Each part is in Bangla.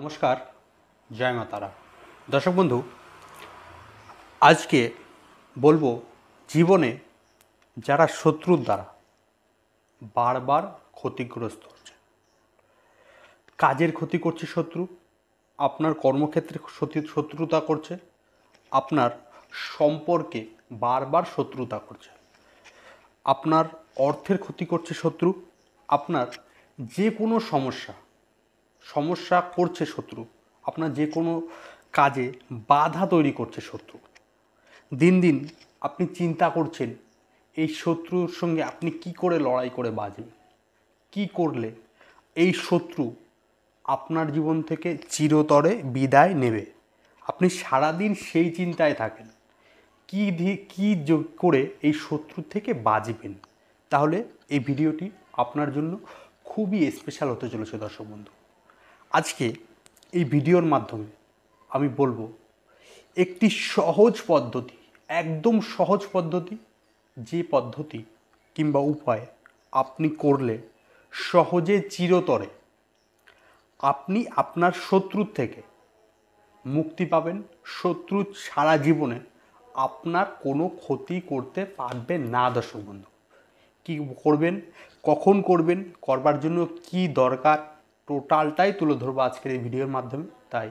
নমস্কার, জয় মা তারা। দর্শক বন্ধু, আজকে বলবো জীবনে যারা শত্রুর দ্বারা বারবার ক্ষতিগ্রস্ত হচ্ছে। কাজের ক্ষতি করছে শত্রু, আপনার কর্মক্ষেত্রে শত্রুতা করছে, আপনার সম্পর্কে বারবার শত্রুতা করছে, আপনার অর্থের ক্ষতি করছে শত্রু, আপনার যে কোনো সমস্যা করছে শত্রু, আপনার যে কোনো কাজে বাধা তৈরি করছে শত্রু। দিন দিন আপনি চিন্তা করছেন এই শত্রুর সঙ্গে আপনি কি করে লড়াই করে বাঁচবেন, কি করলে এই শত্রু আপনার জীবন থেকে চিরতরে বিদায় নেবে। আপনি সারাদিন সেই চিন্তায় থাকেন কী করে এই শত্রু থেকে বাঁচবেন। তাহলে এই ভিডিওটি আপনার জন্য খুবই স্পেশাল হতে চলেছে দর্শক বন্ধু। আজকে এই ভিডিওর মাধ্যমে আমি বলবো একটি সহজ পদ্ধতি, একদম সহজ পদ্ধতি, যে পদ্ধতি কিংবা উপায় আপনি করলে সহজে চিরতরে আপনি আপনার শত্রুর থেকে মুক্তি পাবেন। শত্রু সারা জীবনে আপনার কোনো ক্ষতি করতে পারবে না দর্শক বন্ধু। কী করবেন, কখন করবেন, করবার জন্য কি দরকার, টোটালটাই তুলে ধরবো আজকের এই ভিডিওর মাধ্যমে। তাই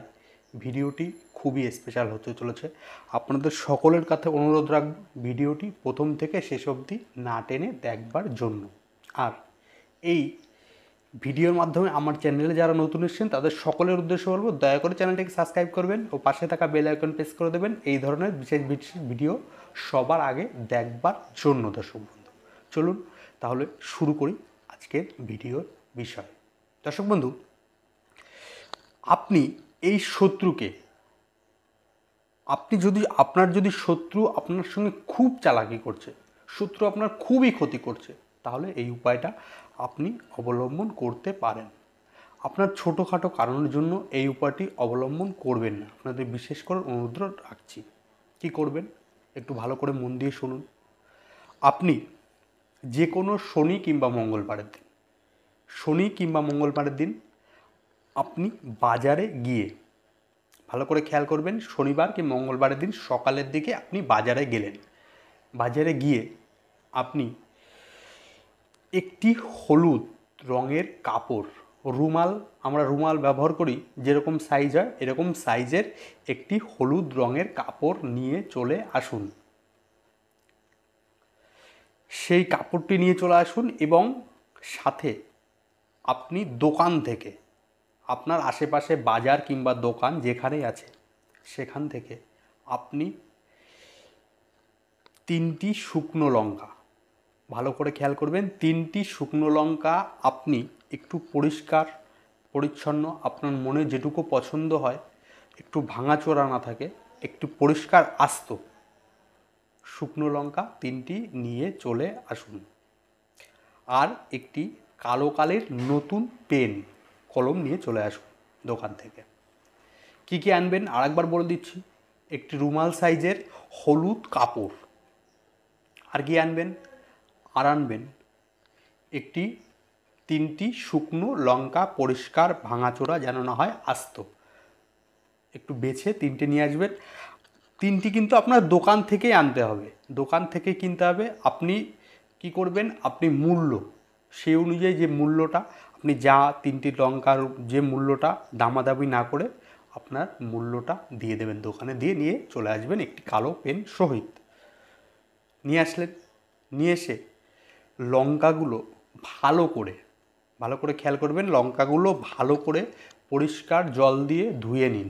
ভিডিওটি খুবই স্পেশাল হতে চলেছে। আপনাদের সকলের কাছে অনুরোধ রাখব ভিডিওটি প্রথম থেকে শেষ অবধি না টেনে দেখবার জন্য। আর এই ভিডিওর মাধ্যমে আমার চ্যানেলে যারা নতুন এসেছেন তাদের সকলের উদ্দেশ্য বলবো, দয়া করে চ্যানেলটিকে সাবস্ক্রাইব করবেন ও পাশে থাকা বেল আইকন প্রেস করে দেবেন এই ধরনের বিশেষ ভিডিও সবার আগে দেখবার জন্য দর্শক বন্ধু। চলুন তাহলে শুরু করি আজকের ভিডিওর বিষয়। দর্শক বন্ধু, আপনি এই শত্রুকে, আপনার যদি শত্রু আপনার সঙ্গে খুব চালাকি করছে, শত্রু আপনার খুবই ক্ষতি করছে, তাহলে এই উপায়টা আপনি অবলম্বন করতে পারেন। আপনার ছোটোখাটো কারণের জন্য এই উপায়টি অবলম্বন করবেন না, আপনাদের বিশেষ করে অনুরোধ রাখছি। কী করবেন একটু ভালো করে মন দিয়ে শুনুন। আপনি যে কোনো শনি কিংবা মঙ্গলবারের দিন আপনি বাজারে গিয়ে, ভালো করে খেয়াল করবেন, শনিবার কি মঙ্গলবারের দিন সকালের দিকে আপনি বাজারে গেলেন। বাজারে গিয়ে আপনি একটি হলুদ রঙের কাপড়, আমরা রুমাল ব্যবহার করি যেরকম সাইজ হয় এরকম সাইজের একটি হলুদ রঙের কাপড় নিয়ে চলে আসুন। সেই কাপড়টি নিয়ে চলে আসুন এবং সাথে আপনি দোকান থেকে, আপনার আশেপাশে বাজার কিংবা দোকান যেখানেই আছে সেখান থেকে আপনি 3টি শুকনো লঙ্কা, ভালো করে খেয়াল করবেন, 3টি শুকনো লঙ্কা আপনি একটু পরিষ্কার পরিচ্ছন্ন, আপনার মনে যেটুকু পছন্দ হয়, একটু ভাঙাচোরা না থাকে, একটু পরিষ্কার আস্ত শুকনো লঙ্কা 3টি নিয়ে চলে আসুন। আর একটি কালো কালির নতুন পেন কলম নিয়ে চলে আসুন দোকান থেকে। কি কি আনবেন আরেকবার বলে দিচ্ছি, একটি রুমাল সাইজের হলুদ কাপড়, আর কি আনবেন, আনবেন একটি 3টি শুকনো লঙ্কা, পরিষ্কার ভাঙাচোরা যেন না হয়, আস্ত, একটু বেছে 3টে নিয়ে আসবেন। 3টি কিন্তু আপনার দোকান থেকেই আনতে হবে, দোকান থেকে কিনতে হবে। আপনি কি করবেন, আপনি মূল্য সেই অনুযায়ী যে মূল্যটা আপনি, যা 3টি লঙ্কার যে মূল্যটা, দামাদামি না করে আপনার মূল্যটা দিয়ে দেবেন, দোকানে দিয়ে নিয়ে চলে আসবেন একটি কালো পেন সহিত। নিয়ে আসলেন, নিয়ে এসে লঙ্কাগুলো ভালো করে খেয়াল করবেন, লঙ্কাগুলো ভালো করে পরিষ্কার জল দিয়ে ধুয়ে নিন।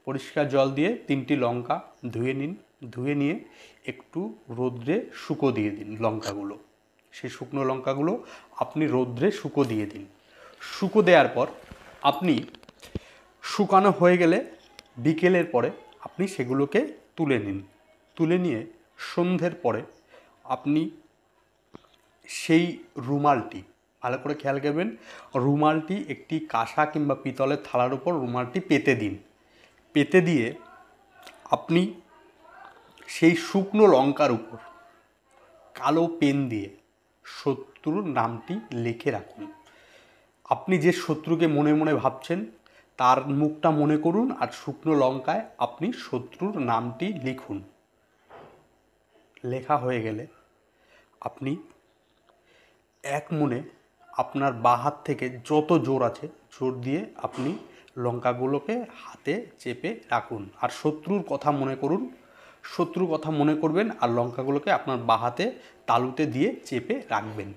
পরিষ্কার জল দিয়ে 3টি লঙ্কা ধুয়ে নিন, ধুয়ে নিয়ে একটু রোদ্রে শুকো দিয়ে দিন লঙ্কাগুলো। সেই শুকনো লঙ্কাগুলো আপনি রোদ্রে শুকো দিয়ে দিন। শুকো দেওয়ার পর আপনি, শুকানো হয়ে গেলে বিকেলের পরে আপনি সেগুলোকে তুলে নিন। তুলে নিয়ে সন্ধ্যের পরে আপনি সেই রুমালটি, ভালো করে খেয়াল করবেন, রুমালটি একটি কাঁসা কিংবা পিতলের থালার উপর রুমালটি পেতে দিন। পেতে দিয়ে আপনি সেই শুকনো লঙ্কার উপর কালো পেন দিয়ে শত্রুর নামটি লিখে রাখুন। আপনি যে শত্রুকে মনে মনে ভাবছেন তার মুখটা মনে করুন, আর শুকনো লঙ্কায় আপনি শত্রুর নামটি লিখুন। লেখা হয়ে গেলে আপনি এক মনে আপনার বাঁ হাত থেকে যত জোর আছে জোর দিয়ে আপনি লঙ্কাগুলোকে হাতে চেপে রাখুন, আর শত্রুর কথা মনে করুন। শত্রুর কথা মনে করবেন আর লঙ্কাগুলোকে আপনার বাঁ হাতে তালুতে দিয়ে চেপে রাখবেন।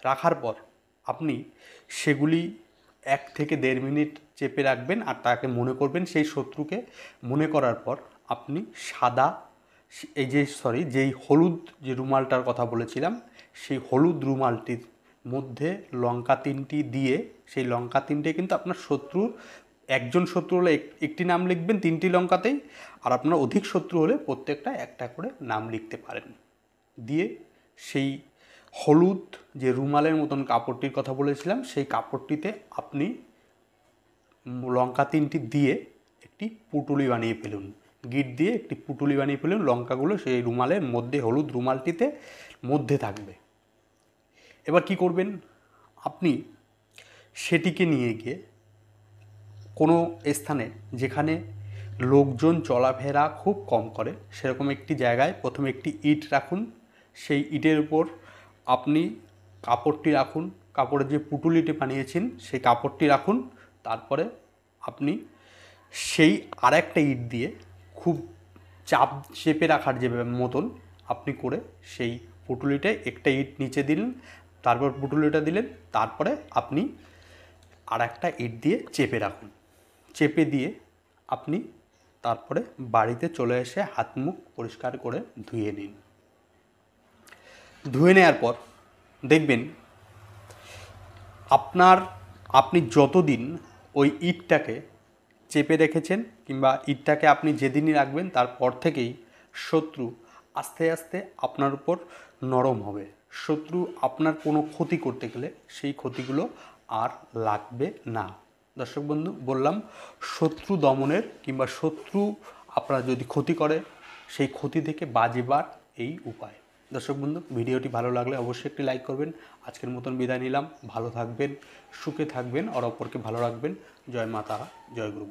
রাখার পর আপনি সেগুলি 1 থেকে 1.5 মিনিট চেপে রাখবেন আর তাকে মনে করবেন। সেই শত্রুকে মনে করার পর আপনি সাদা যেই হলুদ যে রুমালটার কথা বলেছিলাম, সেই হলুদ রুমালটির মধ্যে লঙ্কা 3টি দিয়ে, সেই লঙ্কা 3টে কিন্তু আপনার শত্রুর, একজন শত্রু হলে একটি নাম লিখবেন 3টি লঙ্কাতেই, আর আপনার অধিক শত্রু হলে প্রত্যেকটা একটা করে নাম লিখতে পারেন। দিয়ে সেই হলুদ যে রুমালের মতন কাপড়টির কথা বলেছিলাম, সেই কাপড়টিতে আপনি লঙ্কা 3টি দিয়ে একটি পুঁটুলি বানিয়ে ফেলুন। গিট দিয়ে একটি পুঁটুলি বানিয়ে ফেলুন। লঙ্কাগুলো সেই রুমালের মধ্যে, হলুদ রুমালটিতে মধ্যে থাকবে। এবার কি করবেন, আপনি সেটিকে নিয়ে গিয়ে কোনো স্থানে যেখানে লোকজন চলাফেরা খুব কম করে সেরকম একটি জায়গায় প্রথমে একটি ইট রাখুন। সেই ইটের উপর আপনি কাপড়টি রাখুন, কাপড়ের যে পুঁটুলিটি বানিয়েছেন সেই কাপড়টি রাখুন। তারপরে আপনি সেই আরেকটা ইট দিয়ে খুব চাপ চেপে রাখার যে মতন আপনি করে সেই পুঁটুলিটায় একটা ইট নিচে দিলেন, তারপর পুঁটুলিটা দিলেন, তারপরে আপনি আরেকটা ইট দিয়ে চেপে রাখুন। চেপে দিয়ে আপনি তারপরে বাড়িতে চলে এসে হাত মুখ পরিষ্কার করে ধুয়ে নিন। ধুয়ে নেওয়ার পর দেখবেন আপনি যতদিন ওই ইটটাকে চেপে রেখেছেন কিংবা ইটটাকে আপনি যেদিনই রাখবেন তারপর থেকেই শত্রু আস্তে আস্তে আপনার উপর নরম হবে। শত্রু আপনার কোনো ক্ষতি করতে গেলে সেই ক্ষতিগুলো আর লাগবে না। দর্শক বন্ধু, বললাম শত্রু দমনের কিংবা শত্রু আপনার যদি ক্ষতি করে সেই ক্ষতি থেকে বাঁচবার এই উপায়। দর্শক বন্ধু, ভিডিওটি ভালো লাগলে অবশ্যই একটি লাইক করবেন। আজকের মতন বিদায় নিলাম। ভালো থাকবেন, সুখে থাকবেন আর অপরকে ভালো রাখবেন। জয় মা তারা, জয় গুরু।